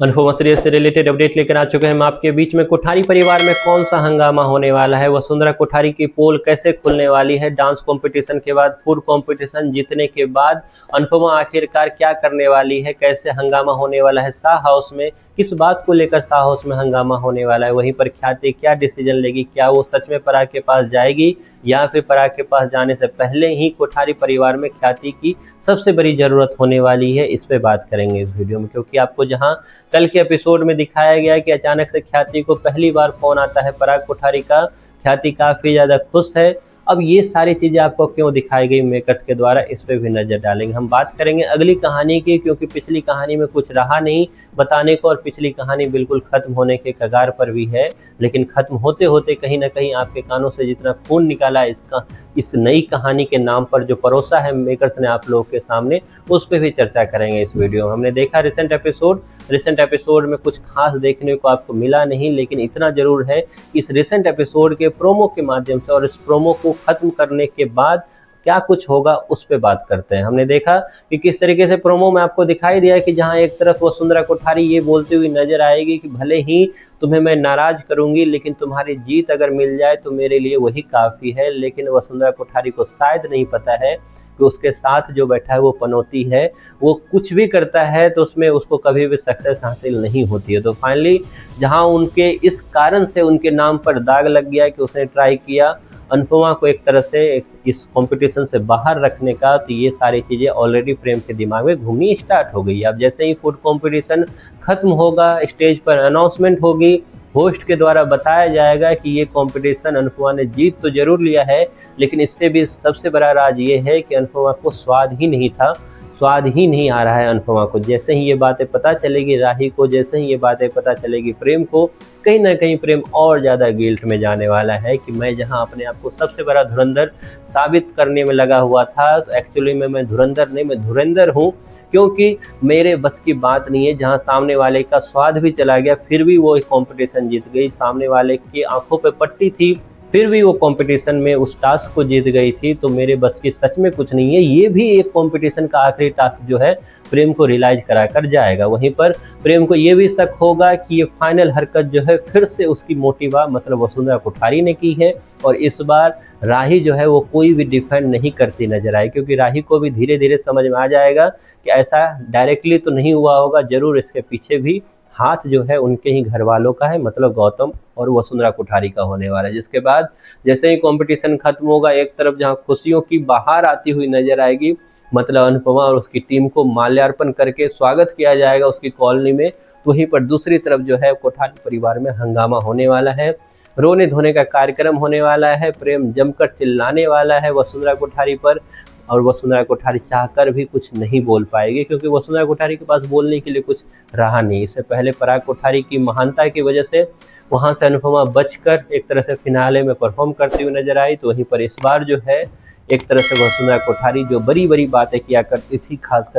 Anupama serial से related update लेकर आ चुके हैं हम आपके बीच में। कोठारी परिवार में कौन सा हंगामा होने वाला है, वसुंधरा कोठारी की पोल कैसे खुलने वाली है, डांस कंपटीशन के बाद फूड कंपटीशन जीतने के बाद अनुपमा आखिरकार क्या करने वाली है, कैसे हंगामा होने वाला है शाह हाउस में, किस बात को लेकर शाह हाउस में हंगामा होने वाला है, वहीं पर ख्याति क्या डिसीजन लेगी, क्या वो सच में पराग के पास जाएगी या फिर पराग के पास जाने से पहले ही कोठारी परिवार में ख्याति की सबसे बड़ी ज़रूरत होने वाली है, इस पे बात करेंगे इस वीडियो में। क्योंकि आपको जहां कल के एपिसोड में दिखाया गया कि अचानक से ख्याति को पहली बार फोन आता है पराग कोठारी का, ख्याति काफ़ी ज़्यादा खुश है। अब ये सारी चीज़ें आपको क्यों दिखाई गई मेकर्स के द्वारा, इस पर भी नज़र डालेंगे। हम बात करेंगे अगली कहानी की, क्योंकि पिछली कहानी में कुछ रहा नहीं बताने को और पिछली कहानी बिल्कुल ख़त्म होने के कगार पर भी है। लेकिन ख़त्म होते होते कहीं ना कहीं आपके कानों से जितना खून निकाला इस नई कहानी के नाम पर जो परोसा है मेकर्स ने आप लोगों के सामने, उस पर भी चर्चा करेंगे इस वीडियो में। हमने देखा रिसेंट एपिसोड में कुछ खास देखने को आपको मिला नहीं, लेकिन इतना ज़रूर है इस रिसेंट एपिसोड के प्रोमो के माध्यम से और इस प्रोमो को ख़त्म करने के बाद क्या कुछ होगा उस पे बात करते हैं। हमने देखा कि किस तरीके से प्रोमो में आपको दिखाई दिया कि जहां एक तरफ वसुंधरा कोठारी ये बोलती हुई नजर आएगी कि भले ही तुम्हें मैं नाराज करूंगी लेकिन तुम्हारी जीत अगर मिल जाए तो मेरे लिए वही काफ़ी है। लेकिन वसुंधरा कोठारी को शायद नहीं पता है कि उसके साथ जो बैठा है वो पनौती है, वो कुछ भी करता है तो उसमें उसको कभी भी सक्सेस हासिल नहीं होती है। तो फाइनली जहां उनके इस कारण से उनके नाम पर दाग लग गया कि उसने ट्राई किया अनुपमा को एक तरह से इस कंपटीशन से बाहर रखने का, तो ये सारी चीज़ें ऑलरेडी प्रेम के दिमाग में घूमनी स्टार्ट हो गई। अब जैसे ही फूड कंपटीशन खत्म होगा, स्टेज पर अनाउंसमेंट होगी, होस्ट के द्वारा बताया जाएगा कि ये कंपटीशन अनुपमा ने जीत तो जरूर लिया है, लेकिन इससे भी सबसे बड़ा राज ये है कि अनुपमा को स्वाद ही नहीं था, स्वाद ही नहीं आ रहा है अनुपमा को। जैसे ही ये बातें पता चलेगी राही को, जैसे ही ये बातें पता चलेगी प्रेम को, कहीं ना कहीं प्रेम और ज़्यादा गिल्ट में जाने वाला है कि मैं जहां अपने आप को सबसे बड़ा धुरंधर साबित करने में लगा हुआ था, तो एक्चुअली में मैं धुरंधर नहीं, मैं धुरंधर हूँ, क्योंकि मेरे बस की बात नहीं है। जहां सामने वाले का स्वाद भी चला गया फिर भी वो कंपटीशन जीत गई, सामने वाले की आंखों पे पट्टी थी फिर भी वो कंपटीशन में उस टास्क को जीत गई थी, तो मेरे बस की सच में कुछ नहीं है। ये भी एक कंपटीशन का आखिरी टास्क जो है प्रेम को रियलाइज करा कर जाएगा। वहीं पर प्रेम को ये भी शक होगा कि ये फाइनल हरकत जो है फिर से उसकी मोटिवा मतलब वसुंधरा कोठारी ने की है, और इस बार राही जो है वो कोई भी डिफेंड नहीं करती नजर आई, क्योंकि राही को भी धीरे धीरे समझ में आ जाएगा कि ऐसा डायरेक्टली तो नहीं हुआ होगा, जरूर इसके पीछे भी हाथ जो है उनके ही घर वालों का है, मतलब गौतम और वसुंधरा कोठारी का होने वाला है। जिसके बाद जैसे ही कंपटीशन खत्म होगा, एक तरफ जहां खुशियों की बहार आती हुई नजर आएगी, मतलब अनुपमा और उसकी टीम को माल्यार्पण करके स्वागत किया जाएगा उसकी कॉलोनी में, तो वहीं पर दूसरी तरफ जो है कोठारी परिवार में हंगामा होने वाला है, रोने धोने का कार्यक्रम होने वाला है, प्रेम जमकर चिल्लाने वाला है वसुंधरा कोठारी पर, और वसुंधरा कोठारी चाहकर भी कुछ नहीं बोल पाएगी, क्योंकि वसुंधरा कोठारी के पास बोलने के लिए कुछ रहा नहीं। इससे पहले पराग कोठारी की महानता की वजह से वहां से अनुपमा बचकर एक तरह से फिनाले में परफॉर्म करती हुई नजर आई, तो वहीं पर इस बार जो है एक तरह से वसुंधरा कोठारी जो बड़ी बड़ी बातें किया करती थी, खासकर